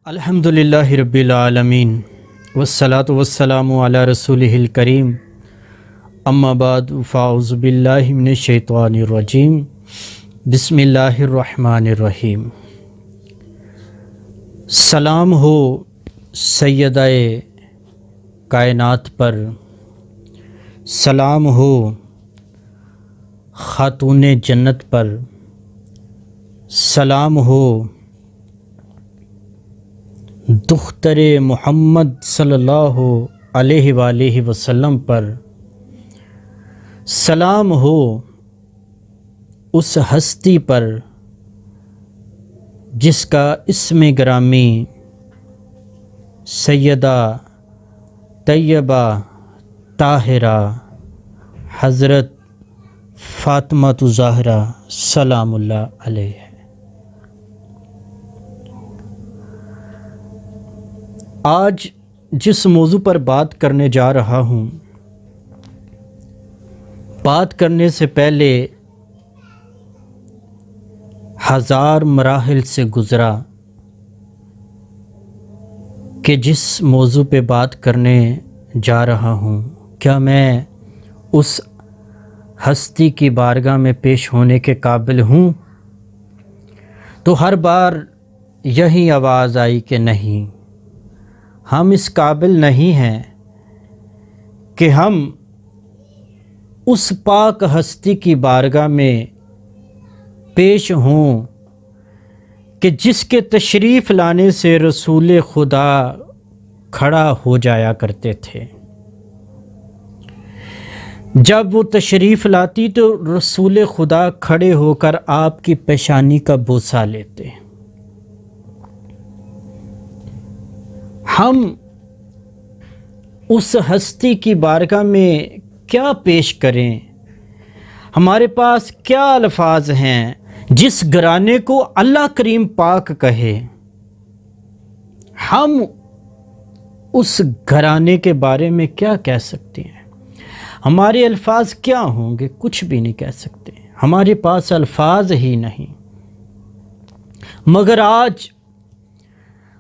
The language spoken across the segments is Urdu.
الحمدللہ رب العالمین والصلاة والسلام علی رسولہ الکریم اما بعد فاعوذ باللہ من الشیطان الرجیم بسم اللہ الرحمن الرحیم۔ سلام ہو سیدہ کائنات پر، سلام ہو خاتون جنت پر، سلام ہو دختر محمد صلی اللہ علیہ وآلہ وسلم پر، سلام ہو اس ہستی پر جس کا اسم گرامی سیدہ طیبہ طاہرہ حضرت فاطمہ الزہرا سلام اللہ علیہ ہے۔ آج جس موضوع پر بات کرنے جا رہا ہوں، بات کرنے سے پہلے ہزار مراحل سے گزرا کہ جس موضوع پہ بات کرنے جا رہا ہوں، کیا میں اس ہستی کی بارگاہ میں پیش ہونے کے قابل ہوں؟ تو ہر بار یہی آواز آئی کہ نہیں، ہم اس قابل نہیں ہیں کہ ہم اس پاک ہستی کی بارگاہ میں پیش ہوں کہ جس کے تشریف لانے سے رسول خدا کھڑا ہو جایا کرتے تھے۔ جب وہ تشریف لاتی تو رسول خدا کھڑے ہو کر آپ کی پیشانی کا بوسہ لیتے۔ ہم اس ہستی کی بارگاہ میں کیا پیش کریں؟ ہمارے پاس کیا الفاظ ہیں جس گھرانے کو اللہ کریم پاک کہے؟ ہم اس گھرانے کے بارے میں کیا کہہ سکتے ہیں؟ ہمارے الفاظ کیا ہوں گے؟ کچھ بھی نہیں کہہ سکتے، ہمارے پاس الفاظ ہی نہیں۔ مگر آج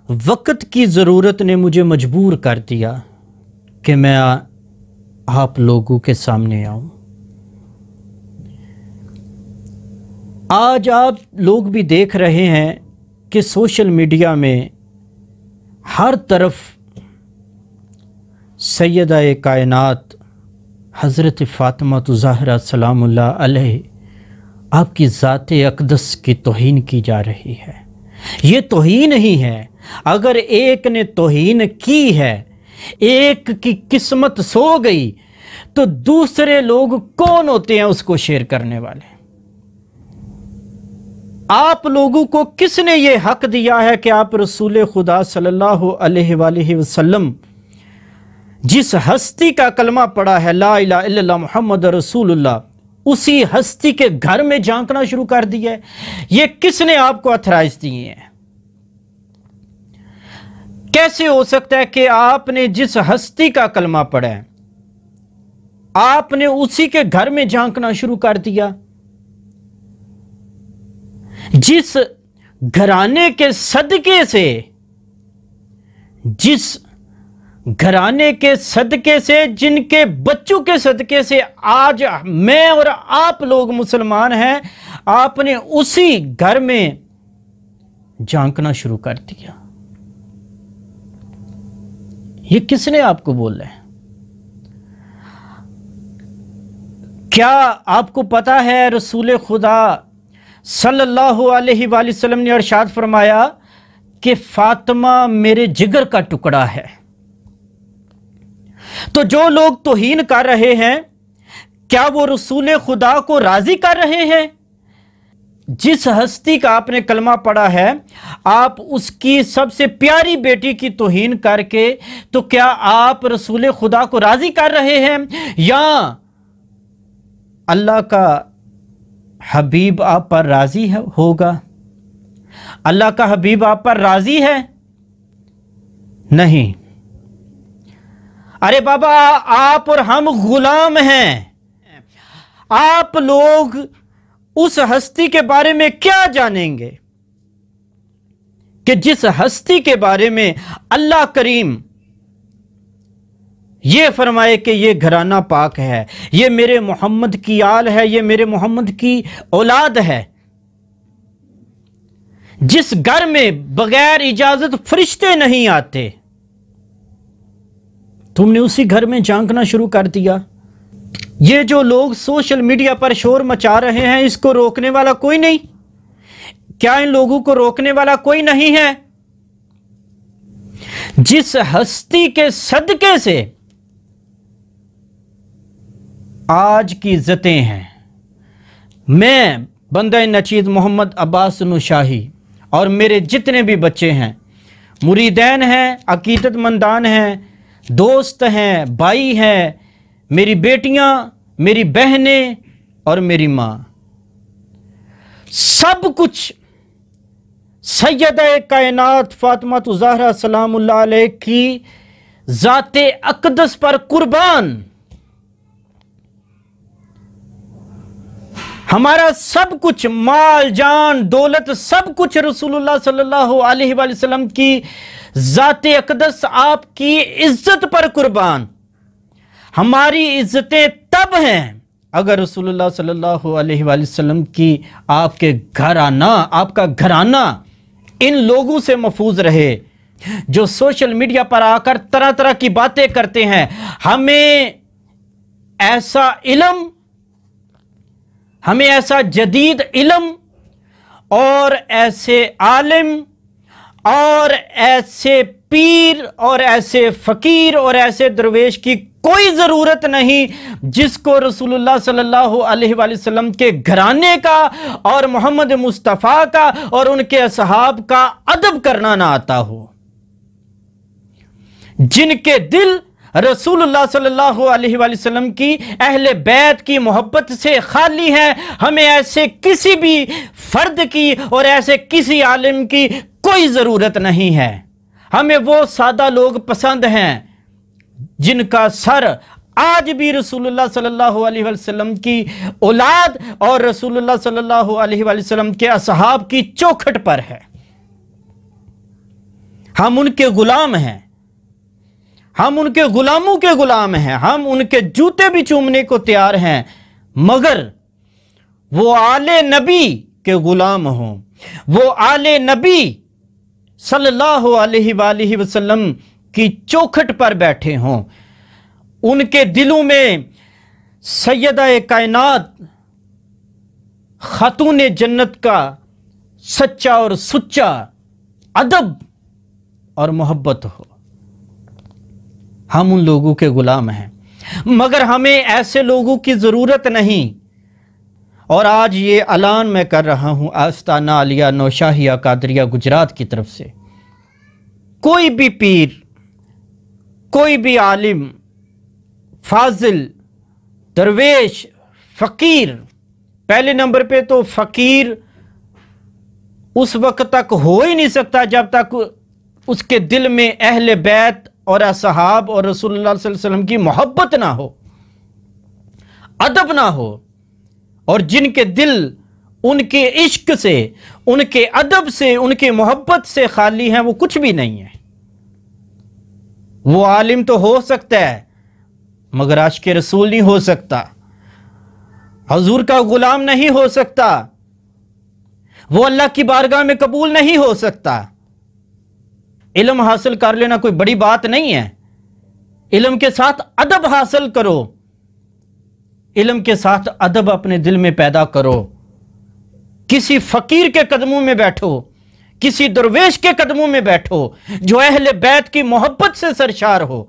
وقت کی ضرورت نے مجھے مجبور کر دیا کہ میں آپ لوگوں کے سامنے آؤں۔ آج آپ لوگ بھی دیکھ رہے ہیں کہ سوشل میڈیا میں ہر طرف سیدہ کائنات حضرت فاطمہ الزہرا سلام اللہ علیہ آپ کی ذات اقدس کی توہین کی جا رہی ہے۔ یہ توہین ہی ہے۔ اگر ایک نے توہین کی ہے، ایک کی قسمت سو گئی، تو دوسرے لوگ کون ہوتے ہیں اس کو شیئر کرنے والے؟ آپ لوگوں کو کس نے یہ حق دیا ہے کہ آپ رسول خدا صلی اللہ علیہ وآلہ وسلم جس ہستی کا کلمہ پڑھا ہے لا الہ الا اللہ محمد رسول اللہ، اسی ہستی کے گھر میں جھانکنا شروع کر دیا ہے؟ یہ کس نے آپ کو اتھرائز دیے ہیں؟ کیسے ہو سکتا ہے کہ آپ نے جس ہستی کا کلمہ پڑھا ہے آپ نے اسی کے گھر میں جھانکنا شروع کر دیا؟ جس گھرانے کے صدقے سے، جس گھرانے کے صدقے سے، جن کے بچوں کے صدقے سے آج میں اور آپ لوگ مسلمان ہیں، آپ نے اسی گھر میں جھانکنا شروع کر دیا۔ یہ کس نے آپ کو بولا ہے؟ کیا آپ کو پتا ہے رسول خدا صلی اللہ علیہ وآلہ وسلم نے ارشاد فرمایا کہ فاطمہ میرے جگر کا ٹکڑا ہے؟ تو جو لوگ توہین کر رہے ہیں، کیا وہ رسول خدا کو راضی کر رہے ہیں؟ جس ہستی کا آپ نے کلمہ پڑھا ہے، آپ اس کی سب سے پیاری بیٹی کی توہین کر کے، تو کیا آپ رسول خدا کو راضی کر رہے ہیں؟ یا اللہ کا حبیب آپ پر راضی ہوگا؟ اللہ کا حبیب آپ پر راضی ہے؟ نہیں۔ ارے بابا، آپ اور ہم غلام ہیں۔ آپ لوگ اس ہستی کے بارے میں کیا جانیں گے؟ کہ جس ہستی کے بارے میں اللہ کریم یہ فرمائے کہ یہ گھرانہ پاک ہے، یہ میرے محمد کی آل ہے، یہ میرے محمد کی اولاد ہے، جس گھر میں بغیر اجازت فرشتے نہیں آتے، تم نے اسی گھر میں جھانکنا شروع کر دیا۔ یہ جو لوگ سوشل میڈیا پر شور مچا رہے ہیں، اس کو روکنے والا کوئی نہیں؟ کیا ان لوگوں کو روکنے والا کوئی نہیں ہے؟ جس ہستی کے صدقے سے آج کی عزتیں ہیں، میں بندہ نچیز محمد عباس نشاہی اور میرے جتنے بھی بچے ہیں، مریدین ہیں، عقیدت مندان ہیں، دوست ہیں، بھائی ہیں، میری بیٹیاں، میری بہنیں اور میری ماں، سب کچھ سیدہ کائنات فاطمہ الزہرا سلام اللہ علیہ کی ذات اقدس پر قربان۔ ہمارا سب کچھ، مال جان دولت، سب کچھ رسول اللہ صلی اللہ علیہ وآلہ وسلم کی ذات اقدس آپ کی عزت پر قربان۔ ہماری عزتیں تب ہیں اگر رسول اللہ صلی اللہ علیہ وآلہ وسلم کی آپ کے گھرانہ، آپ کا گھرانہ ان لوگوں سے محفوظ رہے جو سوشل میڈیا پر آ کر طرح طرح کی باتیں کرتے ہیں۔ ہمیں ایسا علم، ہمیں ایسا جدید علم اور ایسے عالم اور ایسے پیر اور ایسے فقیر اور ایسے درویش کی کوئی ضرورت نہیں جس کو رسول اللہ صلی اللہ علیہ وآلہ وسلم کے گھرانے کا اور محمد مصطفیٰ کا اور ان کے اصحاب کا ادب کرنا نہ آتا ہو، جن کے دل رسول اللہ صلی اللہ علیہ وآلہ وسلم کی اہل بیت کی محبت سے خالی ہے۔ ہمیں ایسے کسی بھی فرد کی اور ایسے کسی عالم کی کوئی ضرورت نہیں ہے۔ ہمیں وہ سادہ لوگ پسند ہیں جن کا سر آج بھی رسول اللہ صلی اللہ علیہ وسلم کی اولاد اور رسول اللہ صلی اللہ علیہ وسلم کے اصحاب کی چوکھٹ پر ہے۔ ہم ان کے غلام ہیں، ہم ان کے غلاموں کے غلام ہیں، ہم ان کے جوتے بھی چومنے کو تیار ہیں، مگر وہ آل نبی کے غلام ہوں، وہ آل نبی صلی اللہ علیہ وآلہ وسلم کی چوکھٹ پر بیٹھے ہوں، ان کے دلوں میں سیدہ کائنات خاتون جنت کا سچا اور سچا ادب اور محبت ہو۔ ہم ان لوگوں کے غلام ہیں، مگر ہمیں ایسے لوگوں کی ضرورت نہیں۔ اور آج یہ اعلان میں کر رہا ہوں آستانہ عالیہ نوشاہیہ قادریہ گجرات کی طرف سے، کوئی بھی پیر، کوئی بھی عالم، فاضل، درویش، فقیر، پہلے نمبر پہ تو فقیر اس وقت تک ہو ہی نہیں سکتا جب تک اس کے دل میں اہل بیت اور اصحاب اور رسول اللہ صلی اللہ علیہ وسلم کی محبت نہ ہو، ادب نہ ہو، اور جن کے دل ان کے عشق سے، ان کے ادب سے، ان کی محبت سے خالی ہیں، وہ کچھ بھی نہیں ہے۔ وہ عالم تو ہو سکتا ہے مگر عاشق رسول نہیں ہو سکتا، حضور کا غلام نہیں ہو سکتا، وہ اللہ کی بارگاہ میں قبول نہیں ہو سکتا۔ علم حاصل کر لینا کوئی بڑی بات نہیں ہے، علم کے ساتھ ادب حاصل کرو، علم کے ساتھ ادب اپنے دل میں پیدا کرو، کسی فقیر کے قدموں میں بیٹھو، کسی درویش کے قدموں میں بیٹھو جو اہل بیت کی محبت سے سرشار ہو،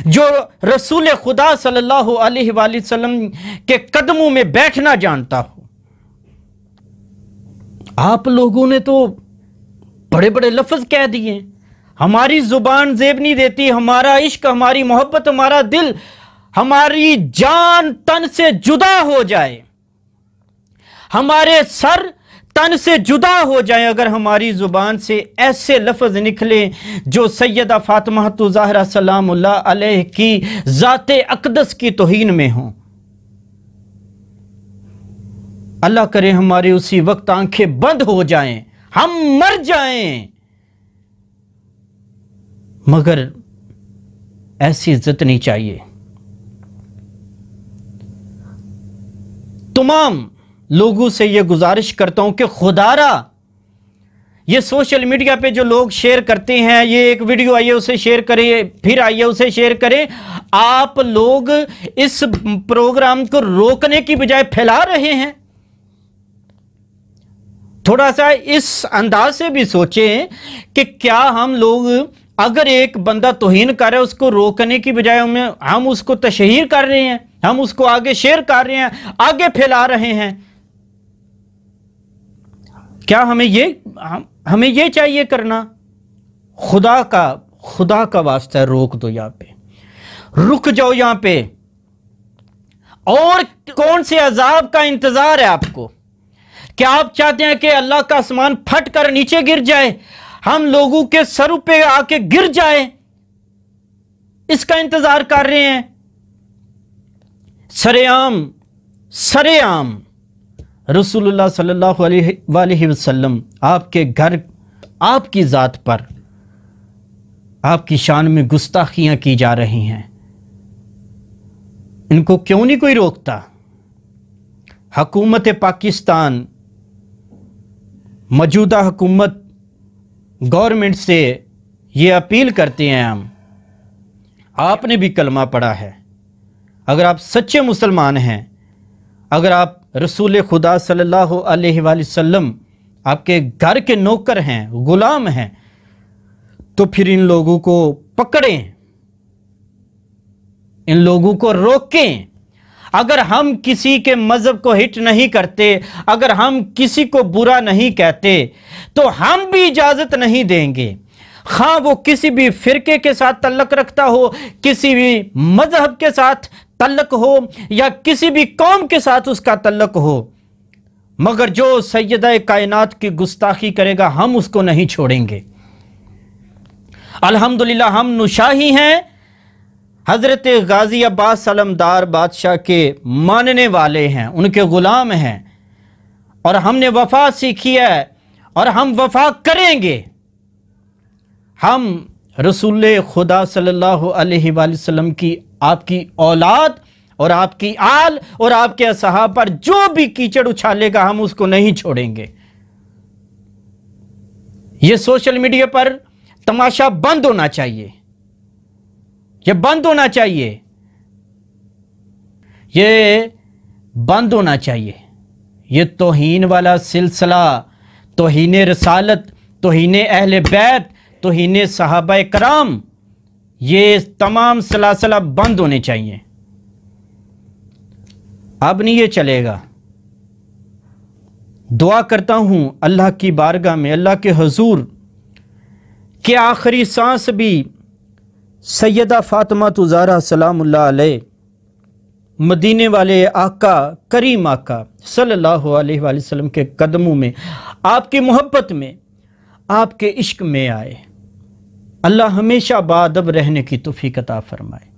جو رسول خدا صلی اللہ علیہ وآلہ وسلم کے قدموں میں بیٹھنا جانتا ہو۔ آپ لوگوں نے تو بڑے بڑے لفظ کہہ دیے، ہماری زبان زیب نہیں دیتی، ہمارا عشق، ہماری محبت، ہمارا دل، ہماری جان تن سے جدا ہو جائے، ہمارے سر تن سے جدا ہو جائیں اگر ہماری زبان سے ایسے لفظ نکلیں جو سیدہ فاطمہ الزہرا سلام اللہ علیہ کی ذات اقدس کی توہین میں ہوں۔ اللہ کرے ہمارے اسی وقت آنکھیں بند ہو جائیں، ہم مر جائیں، مگر ایسی عزت نہیں چاہیے۔ تمام لوگوں سے یہ گزارش کرتا ہوں کہ خدا را یہ سوشل میڈیا پہ جو لوگ شیئر کرتے ہیں، یہ ایک ویڈیو آئیے اسے شیئر کریں، پھر آئیے اسے شیئر کریں، آپ لوگ اس پروگرام کو روکنے کی بجائے پھیلا رہے ہیں۔ تھوڑا سا اس انداز سے بھی سوچیں کہ کیا ہم لوگ اگر ایک بندہ توہین کر رہا ہے اس کو روکنے کی بجائے ہم اس کو تشہیر کر رہے ہیں، ہم اس کو آگے شیئر کر رہے ہیں، آگے پھیلا رہے ہیں، کیا ہمیں یہ چاہیے کرنا؟ خدا کا واسطہ ہے، روک دو، یہاں پہ رک جاؤ یہاں پہ۔ اور کون سے عذاب کا انتظار ہے آپ کو؟ کیا آپ چاہتے ہیں کہ اللہ کا آسمان پھٹ کر نیچے گر جائے، ہم لوگوں کے سروں پہ آ کے گر جائے؟ اس کا انتظار کر رہے ہیں؟ سرے عام رسول اللہ صلی اللہ علیہ وسلم آپ کے گھر، آپ کی ذات پر، آپ کی شان میں گستاخیاں کی جا رہی ہیں، ان کو کیوں نہیں کوئی روکتا؟ حکومت پاکستان، موجودہ حکومت، گورنمنٹ سے یہ اپیل کرتے ہیں ہم، آپ نے بھی کلمہ پڑھا ہے، اگر آپ سچے مسلمان ہیں، اگر آپ رسول خدا صلی اللہ علیہ وآلہ وسلم آپ کے گھر کے نوکر ہیں، غلام ہیں، تو پھر ان لوگوں کو پکڑیں، ان لوگوں کو روکیں۔ اگر ہم کسی کے مذہب کو ہٹ نہیں کرتے، اگر ہم کسی کو برا نہیں کہتے، تو ہم بھی اجازت نہیں دیں گے، خواہ وہ کسی بھی فرقے کے ساتھ تعلق رکھتا ہو، کسی بھی مذہب کے ساتھ تعلق ہو، یا کسی بھی قوم کے ساتھ اس کا تعلق ہو، مگر جو سیدہ کائنات کی گستاخی کرے گا ہم اس کو نہیں چھوڑیں گے۔ الحمدللہ ہم نشاہی ہیں، حضرت غازی عباس علمدار بادشاہ کے ماننے والے ہیں، ان کے غلام ہیں، اور ہم نے وفا سیکھی ہے اور ہم وفا کریں گے۔ ہم رسول خدا صلی اللہ علیہ وآلہ وسلم کی، آپ کی اولاد اور آپ کی آل اور آپ کے اصحاب پر جو بھی کیچڑ اچھالے گا ہم اس کو نہیں چھوڑیں گے۔ یہ سوشل میڈیا پر تماشا بند ہونا چاہیے، یہ بند ہونا چاہیے، یہ بند ہونا چاہیے۔ یہ توہین والا سلسلہ، توہین رسالت، توہین اہل بیت، توہین صحابہ کرام، یہ تمام سلاسلہ بند ہونے چاہیے۔ اب نہیں یہ چلے گا۔ دعا کرتا ہوں اللہ کی بارگاہ میں، اللہ کے حضور، کہ آخری سانس بھی سیدہ فاطمہ زہرا سلام اللہ علیہ، مدینے والے آقا، کریم آقا صلی اللہ علیہ وآلہ وسلم کے قدموں میں، آپ کی محبت میں، آپ کے عشق میں آئے۔ اللہ ہمیشہ باادب رہنے کی توفیق عطا فرمائے۔